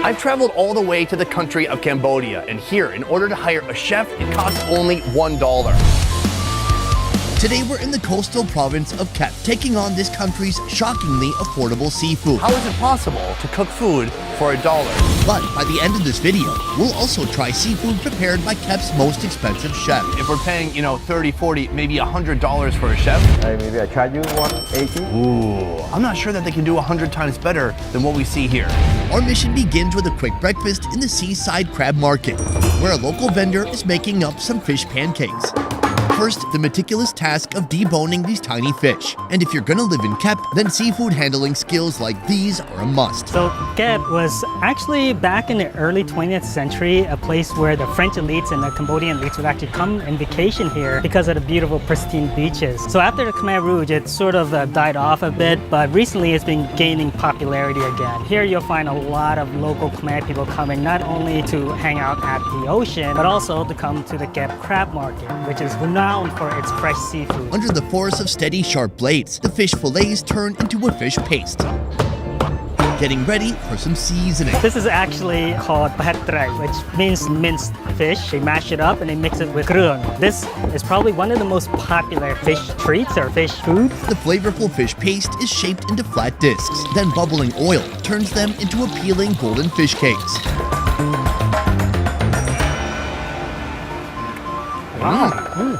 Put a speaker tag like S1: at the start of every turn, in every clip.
S1: I've traveled all the way to the country of Cambodia, and here, in order to hire a chef, it costs only $1.
S2: Today we're in the coastal province of Khmer, taking on this country's shockingly affordable seafood.
S1: How is it possible to cook food for $1?
S2: But by the end of this video, we'll also try seafood prepared by Khmer's most expensive chef.
S1: If we're paying, $30, $40, maybe $100 for a chef.
S3: Maybe I charge you 180.
S1: Ooh, I'm not sure that they can do 100 times better than what we see here.
S2: Our mission begins with a quick breakfast in the seaside crab market, where a local vendor is making up some fish pancakes. First, the meticulous task of deboning these tiny fish. And if you're gonna live in Khmer, then seafood handling skills like these are a must.
S4: So Khmer was actually back in the early 20th century, a place where the French elites and the Cambodian elites would actually come and vacation here because of the beautiful, pristine beaches. So after the Khmer Rouge, it sort of died off a bit, but recently it's been gaining popularity again. Here you'll find a lot of local Khmer people coming not only to hang out at the ocean, but also to come to the Khmer crab market, which is renowned for its fresh seafood.
S2: Under the force of steady, sharp blades, the fish fillets turn into a fish paste. Getting ready for some seasoning.
S4: This is actually called pahatrai, which means minced fish. They mash it up and they mix it with krung. This is probably one of the most popular fish treats or fish food.
S2: The flavorful fish paste is shaped into flat discs. Then bubbling oil turns them into appealing golden fish cakes.
S1: Wow.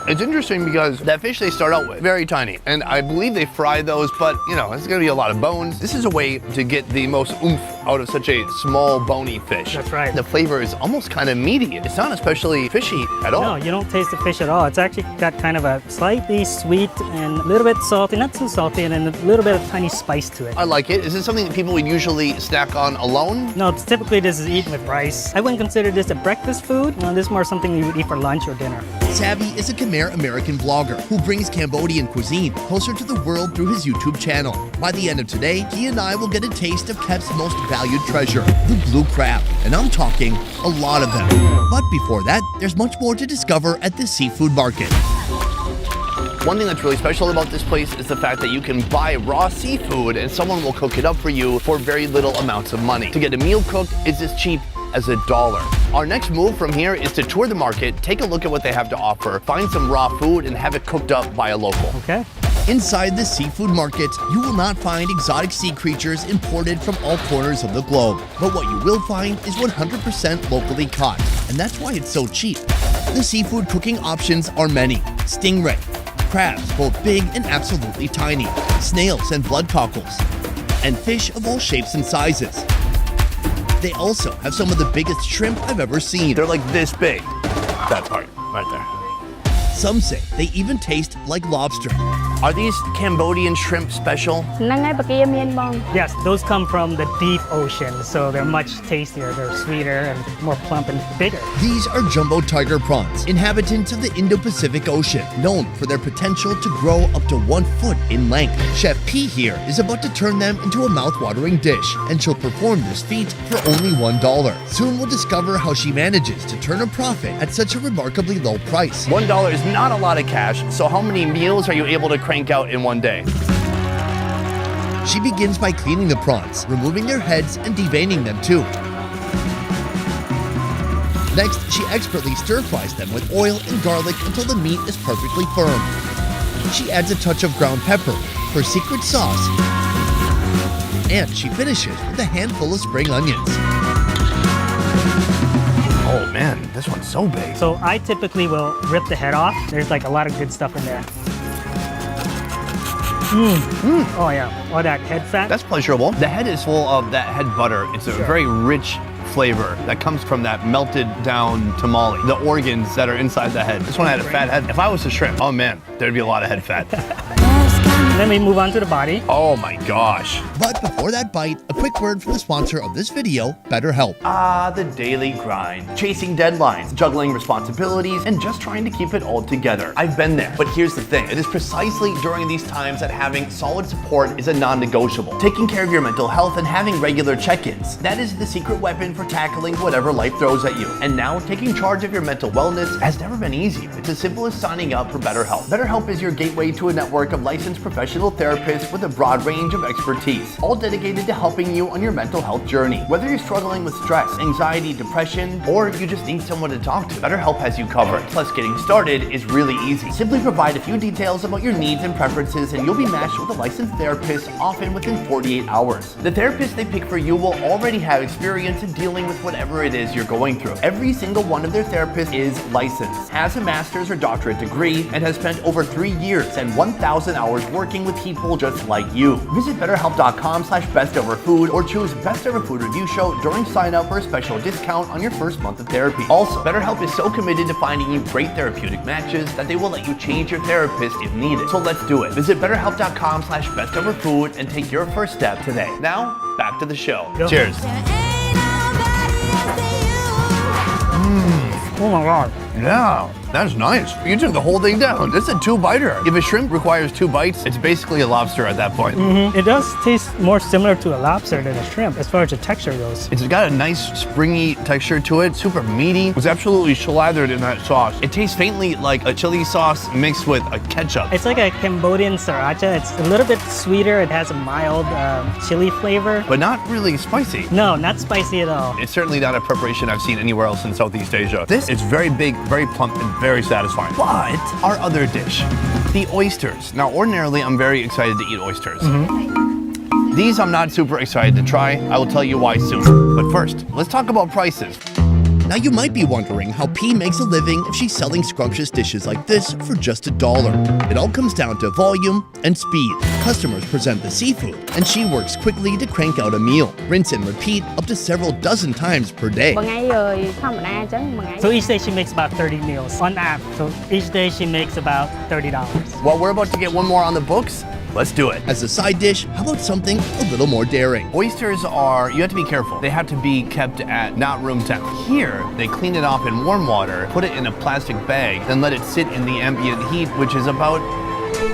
S1: It's interesting because that fish they start out with, very tiny. And I believe they fry those, but it's gonna be a lot of bones. This is a way to get the most oomph out of such a small, bony fish.
S4: That's right.
S1: The flavor is almost kind of meaty. It's not especially fishy at all.
S4: No, you don't taste the fish at all. It's actually got kind of a slightly sweet and a little bit salty, not too salty, and then a little bit of tiny spice to it.
S1: I like it. Is this something that people would usually snack on alone?
S4: No, typically this is eaten with rice. I wouldn't consider this a breakfast food. No, this is more something you would eat for lunch or dinner.
S2: Savvy is a Khmer American vlogger who brings Cambodian cuisine closer to the world through his YouTube channel. By the end of today, he and I will get a taste of Khmer's most valued treasure, the blue crab. And I'm talking a lot of them. But before that, there's much more to discover at this seafood market.
S1: One thing that's really special about this place is the fact that you can buy raw seafood and someone will cook it up for you for very little amounts of money. To get a meal cooked is as cheap as $1. Our next move from here is to tour the market, take a look at what they have to offer, find some raw food, and have it cooked up by a local.
S4: Okay.
S2: Inside the seafood market, you will not find exotic sea creatures imported from all corners of the globe. But what you will find is 100% locally caught, and that's why it's so cheap. The seafood cooking options are many. Stingray, crabs, both big and absolutely tiny, snails and blood cockles, and fish of all shapes and sizes. They also have some of the biggest shrimp I've ever seen.
S1: They're like this big. That part, right there.
S2: Some say they even taste like lobster.
S1: Are these Cambodian shrimp special?
S4: Yes, those come from the deep ocean, so they're much tastier, they're sweeter and more plump and bigger.
S2: These are jumbo tiger prawns, inhabitants of the Indo-Pacific Ocean, known for their potential to grow up to 1 foot in length. Chef P here is about to turn them into a mouth-watering dish, and she'll perform this feat for only $1. Soon we'll discover how she manages to turn a profit at such a remarkably low price.
S1: $1 is not a lot of cash, so how many meals are you able to crank out in one day?
S2: She begins by cleaning the prawns, removing their heads and deveining them too. Next, she expertly stir-fries them with oil and garlic until the meat is perfectly firm. She adds a touch of ground pepper, her secret sauce, and she finishes with a handful of spring onions.
S1: Oh man, this one's so big.
S4: So I typically will rip the head off. There's like a lot of good stuff in there. Oh yeah, all that head fat.
S1: That's pleasurable. The head is full of that head butter. It's a very rich flavor that comes from that melted down tamale, the organs that are inside the head. This one had a fat head. If I was a shrimp, oh man, there'd be a lot of head fat.
S4: Then we move on to the body.
S1: Oh my gosh.
S2: But before that bite, a quick word from the sponsor of this video, BetterHelp.
S1: Ah, the daily grind. Chasing deadlines, juggling responsibilities, and just trying to keep it all together. I've been there, but here's the thing. It is precisely during these times that having solid support is a non-negotiable. Taking care of your mental health and having regular check-ins. That is the secret weapon for tackling whatever life throws at you. And now, taking charge of your mental wellness has never been easier. It's as simple as signing up for BetterHelp. BetterHelp is your gateway to a network of licensed professionals professional therapists with a broad range of expertise, all dedicated to helping you on your mental health journey. Whether you're struggling with stress, anxiety, depression, or you just need someone to talk to, BetterHelp has you covered. Plus, getting started is really easy. Simply provide a few details about your needs and preferences, and you'll be matched with a licensed therapist, often within 48 hours. The therapist they pick for you will already have experience in dealing with whatever it is you're going through. Every single one of their therapists is licensed, has a master's or doctorate degree, and has spent over 3 years and 1,000 hours working with people just like you. Visit BetterHelp.com/bestoverfood or choose Best Ever Food Review Show during sign up for a special discount on your first month of therapy. Also, BetterHelp is so committed to finding you great therapeutic matches that they will let you change your therapist if needed. So let's do it. Visit BetterHelp.com/bestoverfood and take your first step today. Now, back to the show.
S4: Go.
S1: Cheers.
S4: Oh my God.
S1: Yeah, that's nice. You took the whole thing down. This is a 2-biter. If a shrimp requires 2 bites, it's basically a lobster at that point.
S4: It does taste more similar to a lobster than a shrimp as far as the texture goes.
S1: It's got a nice springy texture to it, super meaty. It's absolutely slathered in that sauce. It tastes faintly like a chili sauce mixed with a ketchup.
S4: It's like a Cambodian sriracha. It's a little bit sweeter. It has a mild chili flavor.
S1: But not really spicy.
S4: No, not spicy at all.
S1: It's certainly not a preparation I've seen anywhere else in Southeast Asia. This is very big, very plump, and very satisfying. But our other dish, the oysters. Now, ordinarily, I'm very excited to eat oysters. These I'm not super excited to try. I will tell you why soon. But first, let's talk about prices.
S2: Now you might be wondering how P makes a living if she's selling scrumptious dishes like this for just $1. It all comes down to volume and speed. Customers present the seafood, and she works quickly to crank out a meal. Rinse and repeat up to several dozen times per day.
S4: So each day she makes about 30 meals on average. So each day she makes about $30.
S1: Well, we're about to get one more on the books. Let's do it.
S2: As a side dish, how about something a little more daring?
S1: Oysters are, you have to be careful. They have to be kept at not room temp. Here, they clean it off in warm water, put it in a plastic bag, then let it sit in the ambient heat, which is about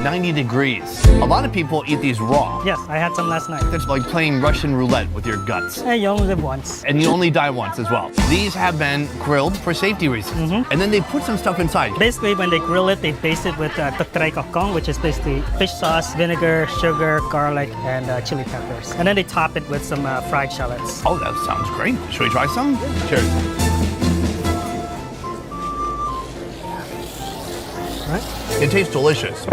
S1: 90 degrees. A lot of people eat these raw.
S4: Yes, I had some last night.
S1: It's like playing Russian roulette with your guts.
S4: You only live once.
S1: And you only die once as well. These have been grilled for safety reasons. And then they put some stuff inside.
S4: Basically, when they grill it, they baste it with totray kokong, which is basically fish sauce, vinegar, sugar, garlic, and chili peppers. And then they top it with some fried shallots.
S1: Oh, that sounds great. Should we try some? Cheers.
S4: All right.
S1: It tastes delicious.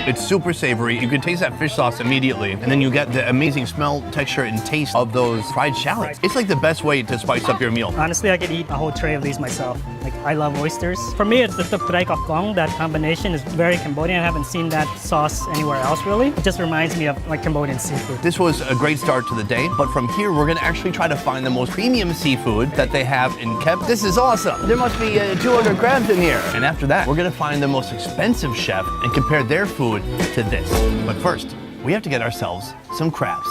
S1: It's super savory. You can taste that fish sauce immediately, and then you get the amazing smell, texture, and taste of those fried shallots. It's like the best way to spice up your meal.
S4: Honestly, I could eat a whole tray of these myself. Like, I love oysters. For me, it's the totray kokong. That combination is very Cambodian. I haven't seen that sauce anywhere else, really. It just reminds me of like Cambodian seafood.
S1: This was a great start to the day, but from here, we're gonna actually try to find the most premium seafood that they have in Kep. This is awesome. There must be 200 crabs in here. And after that, we're gonna find the most expensive chef and compare their food to this. But first, we have to get ourselves some crabs.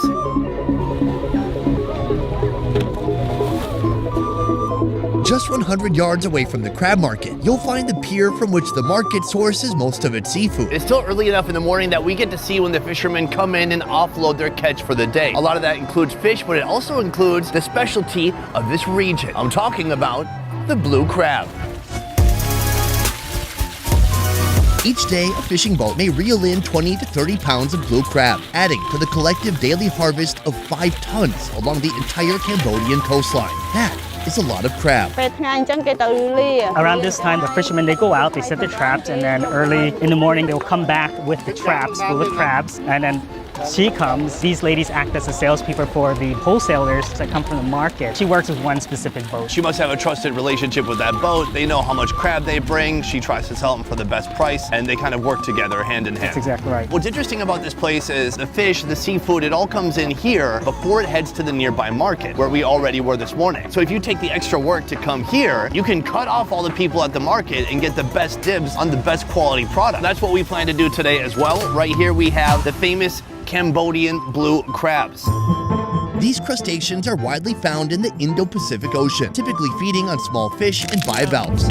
S2: Just 100 yards away from the crab market, you'll find the pier from which the market sources most of its seafood.
S1: It's still early enough in the morning that we get to see when the fishermen come in and offload their catch for the day. A lot of that includes fish, but it also includes the specialty of this region. I'm talking about the blue crab.
S2: Each day, a fishing boat may reel in 20 to 30 pounds of blue crab, adding to the collective daily harvest of 5 tons along the entire Cambodian coastline. That is a lot of crab.
S4: Around this time, the fishermen, they go out, they set their traps, and then early in the morning, they'll come back with the traps full of crabs, and then she comes. These ladies act as the salespeople for the wholesalers that come from the market. She works with one specific boat.
S1: She must have a trusted relationship with that boat. They know how much crab they bring. She tries to sell them for the best price, and they kind of work together hand in hand.
S4: That's exactly right.
S1: What's interesting about this place is the fish, the seafood, it all comes in here before it heads to the nearby market where we already were this morning. So if you take the extra work to come here, you can cut off all the people at the market and get the best dibs on the best quality product. That's what we plan to do today as well. Right here we have the famous Cambodian blue crabs.
S2: These crustaceans are widely found in the Indo-Pacific Ocean, typically feeding on small fish and bivalves.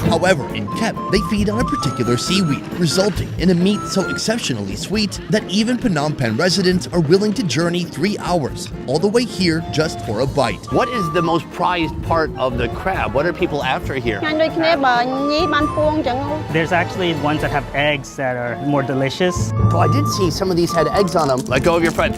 S2: However, in Khmer, they feed on a particular seaweed, resulting in a meat so exceptionally sweet that even Phnom Penh residents are willing to journey 3 hours all the way here just for a bite.
S1: What is the most prized part of the crab? What are people after here?
S4: There's actually ones that have eggs that are more delicious.
S1: Oh, I did see some of these had eggs on them. Let go of your friend.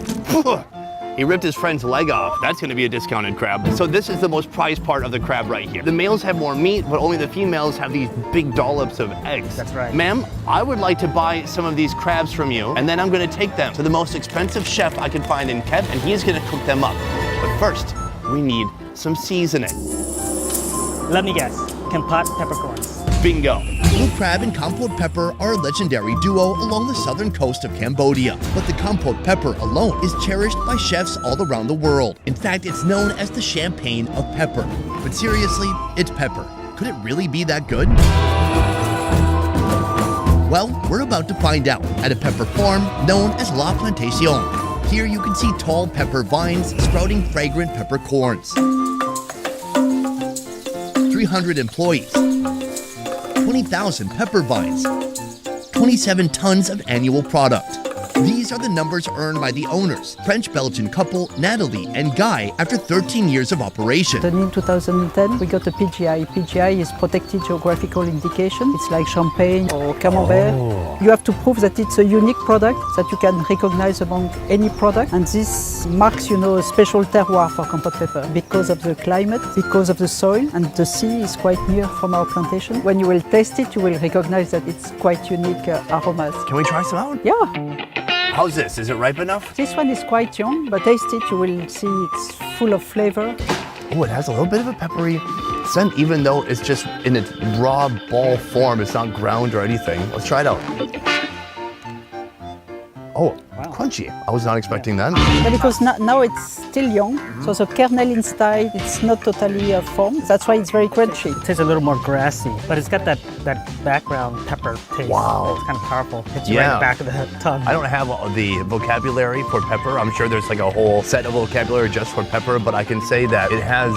S1: He ripped his friend's leg off. That's gonna be a discounted crab. So this is the most prized part of the crab right here. The males have more meat, but only the females have these big dollops of eggs.
S4: That's right.
S1: Ma'am, I would like to buy some of these crabs from you, and then I'm gonna take them to the most expensive chef I can find in Khmer, and he's gonna cook them up. But first, we need some seasoning.
S4: Let me guess, Kampot peppercorns.
S1: Bingo.
S2: Blue crab and Kampot pepper are a legendary duo along the southern coast of Cambodia, but the Kampot pepper alone is cherished by chefs all around the world. In fact, it's known as the champagne of pepper. But seriously, it's pepper. Could it really be that good? Well, we're about to find out at a pepper farm known as La Plantation. Here you can see tall pepper vines sprouting fragrant peppercorns. 300 employees. 20,000 pepper vines, 27 tons of annual product. These are the numbers earned by the owners, French-Belgian couple Natalie and Guy, after 13 years of operation.
S5: Then in 2010, we got a PGI. PGI is Protected Geographical Indication. It's like champagne or camembert. You have to prove that it's a unique product that you can recognize among any product. And this marks, a special terroir for Kampot pepper because of the climate, because of the soil, and the sea is quite near from our plantation. When you will taste it, you will recognize that it's quite unique aromas.
S1: Can we try some out?
S5: Yeah.
S1: How's this? Is it ripe enough?
S5: This one is quite young, but taste it, you will see it's full of flavor.
S1: Oh, it has a little bit of a peppery scent, even though it's just in its raw ball form. It's not ground or anything. Let's try it out. Oh,
S4: Wow.
S1: crunchy. I was not expecting that.
S5: But because now it's still young, so the kernel inside, it's not totally formed. That's why it's very crunchy.
S4: It tastes a little more grassy, but it's got that background pepper taste.
S1: Wow.
S4: It's kind of powerful. Hits you
S1: Yeah.
S4: right in the back of the tongue.
S1: I don't have the vocabulary for pepper. I'm sure there's like a whole set of vocabulary just for pepper, but I can say that it has,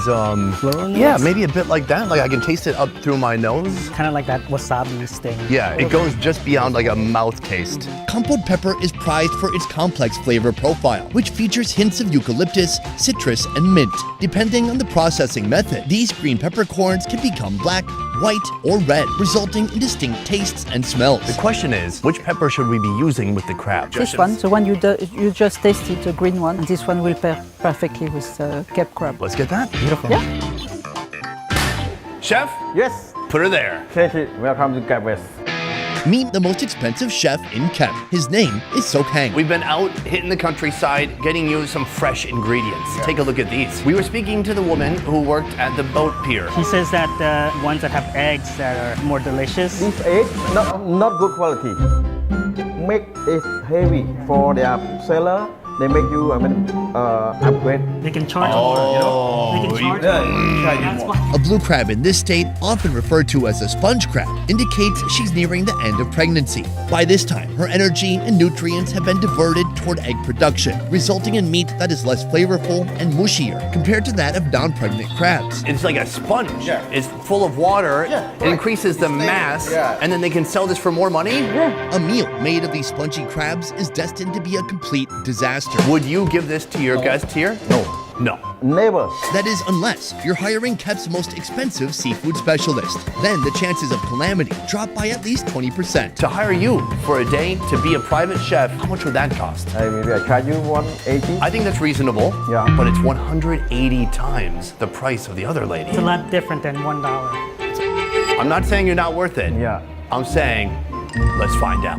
S4: Floral
S1: yeah,
S4: notes?
S1: maybe a bit like that. Like I can taste it up through my nose.
S4: Kind of like that wasabi sting.
S1: Yeah, it goes just beyond like a mouth taste.
S2: Kampot pepper is prized for its complex flavor profile, which features hints of eucalyptus, citrus, and mint. Depending on the processing method, these green peppercorns can become black, white, or red, resulting in distinct tastes and smells.
S1: The question is, which pepper should we be using with the crab?
S5: This one, the one you just tasted, the green one, and this one will pair perfectly with Cape crab.
S1: Let's get that.
S4: Beautiful.
S5: Yeah.
S1: Chef,
S3: Yes.
S1: put her there.
S3: Thank you. Welcome to Khmer West.
S2: Meet the most expensive chef in Khmer. His name is Sok Hang.
S1: We've been out hitting the countryside, getting you some fresh ingredients. Take a look at these. We were speaking to the woman who worked at the boat pier.
S4: He says that the ones that have eggs that are more delicious.
S3: This egg not good quality. Make it heavy for their seller. They make you upgrade.
S4: They can charge more, They can charge more. That's why.
S2: A blue crab in this state, often referred to as a sponge crab, indicates she's nearing the end of pregnancy. By this time, her energy and nutrients have been diverted toward egg production, resulting in meat that is less flavorful and mushier compared to that of non-pregnant crabs.
S1: It's like a sponge.
S3: Yeah.
S1: It's full of water.
S3: Yeah,
S1: It increases the mass,
S3: Yeah.
S1: and then they can sell this for more money?
S2: A meal made of these spongy crabs is destined to be a complete disaster.
S1: Would you give this to your guests here? No. No.
S3: Never.
S2: That is, unless you're hiring Khmer's most expensive seafood specialist. Then the chances of calamity drop by at least 20%.
S1: To hire you for a day to be a private chef, how much would that cost?
S3: Maybe I charge you 180.
S1: I think that's reasonable,
S3: Yeah.
S1: but it's 180 times the price of the other lady.
S4: It's a lot different than $1.
S1: I'm not saying you're not worth it.
S3: Yeah.
S1: I'm saying, let's find out.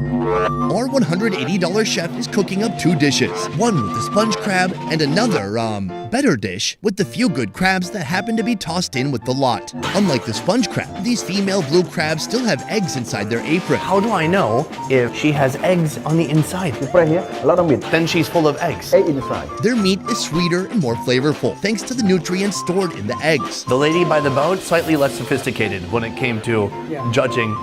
S2: Our $180 chef is cooking up two dishes, one with the sponge crab and another, better dish with the few good crabs that happen to be tossed in with the lot. Unlike the sponge crab, these female blue crabs still have eggs inside their apron.
S1: How do I know if she has eggs on the inside?
S3: Right here, a lot of meat.
S1: Then she's full of eggs.
S3: Egg inside.
S2: Their meat is sweeter and more flavorful thanks to the nutrients stored in the eggs.
S1: The lady by the boat, slightly less sophisticated when it came to judging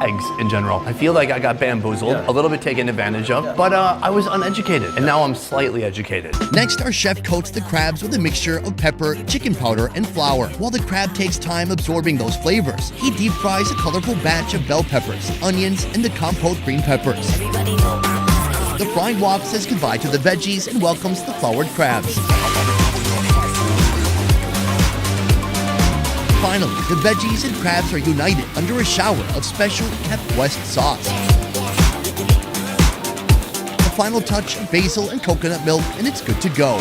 S1: eggs in general. I feel like I got bamboozled, a little bit taken advantage of, but I was uneducated, and now I'm slightly educated.
S2: Next, our chef coats the crabs with a mixture of pepper, chicken powder, and flour. While the crab takes time absorbing those flavors, he deep fries a colorful batch of bell peppers, onions, and the compote green peppers. The fried wok says goodbye to the veggies and welcomes the floured crabs. Finally, the veggies and crabs are united under a shower of special Pep West sauce. The final touch of basil and coconut milk, and it's good to go.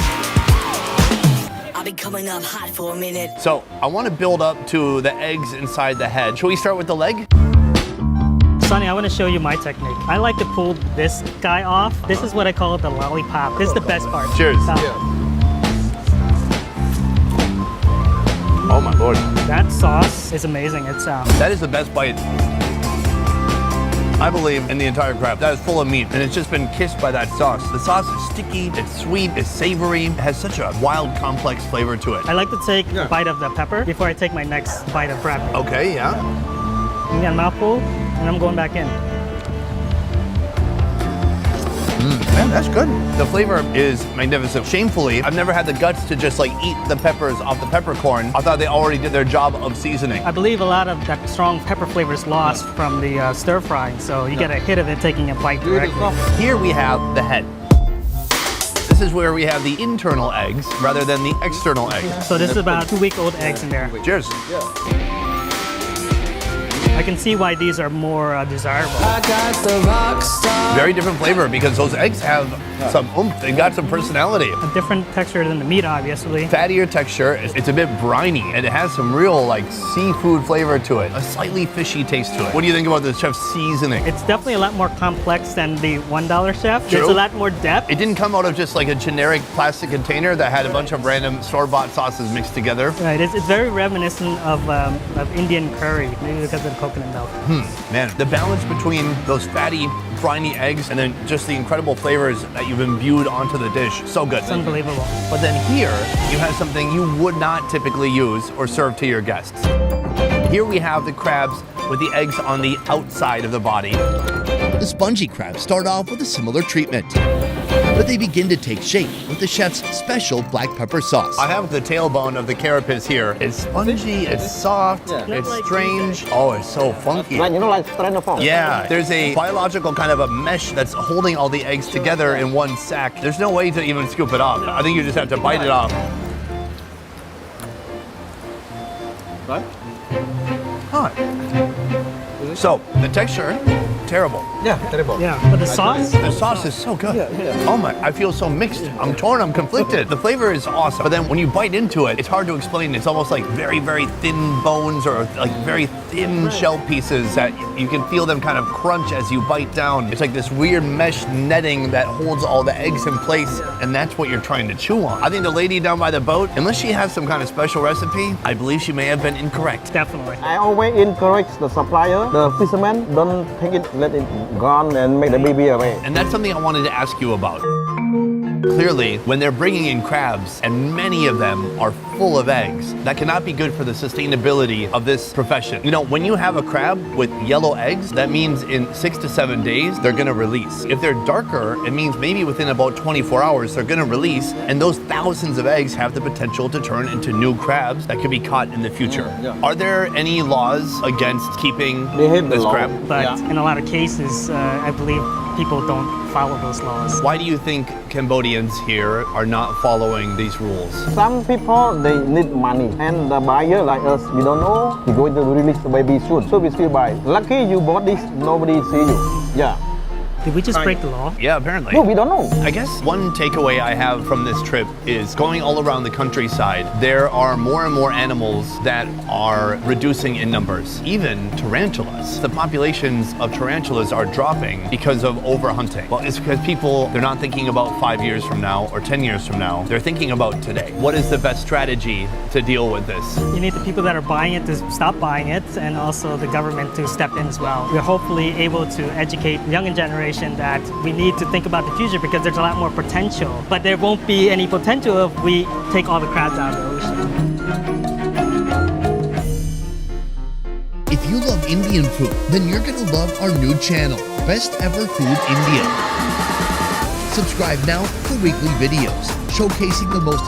S6: I'll be coming up hot for a minute.
S1: So I want to build up to the eggs inside the head. Should we start with the leg?
S4: Sonny, I want to show you my technique. I like to pull this guy off. This is what I call the lollipop. This is the best part.
S1: Cheers. Oh my Lord.
S4: That sauce is amazing. It's
S1: That is the best bite, I believe, in the entire crab. That is full of meat, and it's just been kissed by that sauce. The sauce is sticky, it's sweet, it's savory. It has such a wild, complex flavor to it.
S4: I like to take a bite of the pepper before I take my next bite of crab meat.
S1: Okay, yeah.
S4: Give me a mouthful, and I'm going back in.
S1: Man, that's good. The flavor is magnificent. Shamefully, I've never had the guts to just like eat the peppers off the peppercorn. I thought they already did their job of seasoning.
S4: I believe a lot of that strong pepper flavor is lost from the stir frying, so you get a hit of it taking a bite directly.
S1: Here we have the head. This is where we have the internal eggs rather than the external eggs.
S4: So this is about 2-week-old eggs in there.
S1: Cheers.
S4: I can see why these are more desirable.
S1: Very different flavor because those eggs have some oomph. They got some personality.
S4: A different texture than the meat, obviously.
S1: Fattier texture. It's a bit briny, and it has some real like seafood flavor to it. A slightly fishy taste to it. What do you think about the chef's seasoning?
S4: It's definitely a lot more complex than the $1 chef.
S1: True.
S4: There's a lot more depth.
S1: It didn't come out of just like a generic plastic container that had a bunch of random store-bought sauces mixed together.
S4: Right, it's very reminiscent of Indian curry, maybe because of the coconut milk.
S1: Man, the balance between those fatty, briny eggs and then just the incredible flavors that you've imbued onto the dish. So good.
S4: It's unbelievable.
S1: But then here, you have something you would not typically use or serve to your guests. Here we have the crabs with the eggs on the outside of the body.
S2: The spongy crabs start off with a similar treatment, but they begin to take shape with the chef's special black pepper sauce.
S1: I have the tailbone of the carapace here. It's spongy, it's soft, it's strange. Oh, it's so funky.
S3: Like, you know, like styrofoam.
S1: Yeah, there's a biological kind of a mesh that's holding all the eggs together in one sack. There's no way to even scoop it off. I think you just have to bite it off.
S3: Right?
S1: Huh. So, the texture, terrible.
S3: Yeah, terrible.
S4: Yeah, but the sauce?
S1: The sauce is so good. Oh my, I feel so mixed. I'm torn, I'm conflicted. The flavor is awesome, but then when you bite into it, it's hard to explain. It's almost like very, very thin bones or like very thin shell pieces that you can feel them kind of crunch as you bite down. It's like this weird mesh netting that holds all the eggs in place, and that's what you're trying to chew on. I think the lady down by the boat, unless she has some kind of special recipe, I believe she may have been incorrect.
S4: Definitely.
S3: I always encourage the supplier, the fisherman, don't take it, let it gone and make the baby away.
S1: And that's something I wanted to ask you about. Clearly, when they're bringing in crabs, and many of them are full of eggs, that cannot be good for the sustainability of this profession. You know, when you have a crab with yellow eggs, that means in 6 to 7 days, they're gonna release. If they're darker, it means maybe within about 24 hours, they're gonna release, and those thousands of eggs have the potential to turn into new crabs that could be caught in the future. Are there any laws against keeping
S3: They have the
S1: this
S3: law.
S1: crab?
S4: But in a lot of cases, I believe people don't follow those laws.
S1: Why do you think Cambodians here are not following these rules?
S3: Some people, they need money. And the buyer like us, we don't know, we're going to release the baby soon. So we still buy. Lucky you bought this, nobody see you. Yeah.
S4: Did we just break the law?
S1: Yeah, apparently.
S3: No, we don't know.
S1: I guess one takeaway I have from this trip is going all around the countryside, there are more and more animals that are reducing in numbers, even tarantulas. The populations of tarantulas are dropping because of overhunting. Well, it's because people, they're not thinking about 5 years from now or 10 years from now. They're thinking about today. What is the best strategy to deal with this?
S4: You need the people that are buying it to stop buying it, and also the government to step in as well. We're hopefully able to educate the younger generation that we need to think about the future because there's a lot more potential. But there won't be any potential if we take all the crabs out of the ocean.
S2: If If you love Indian food, then you're gonna love our new channel, Best Ever Food India. Subscribe now for weekly videos showcasing the most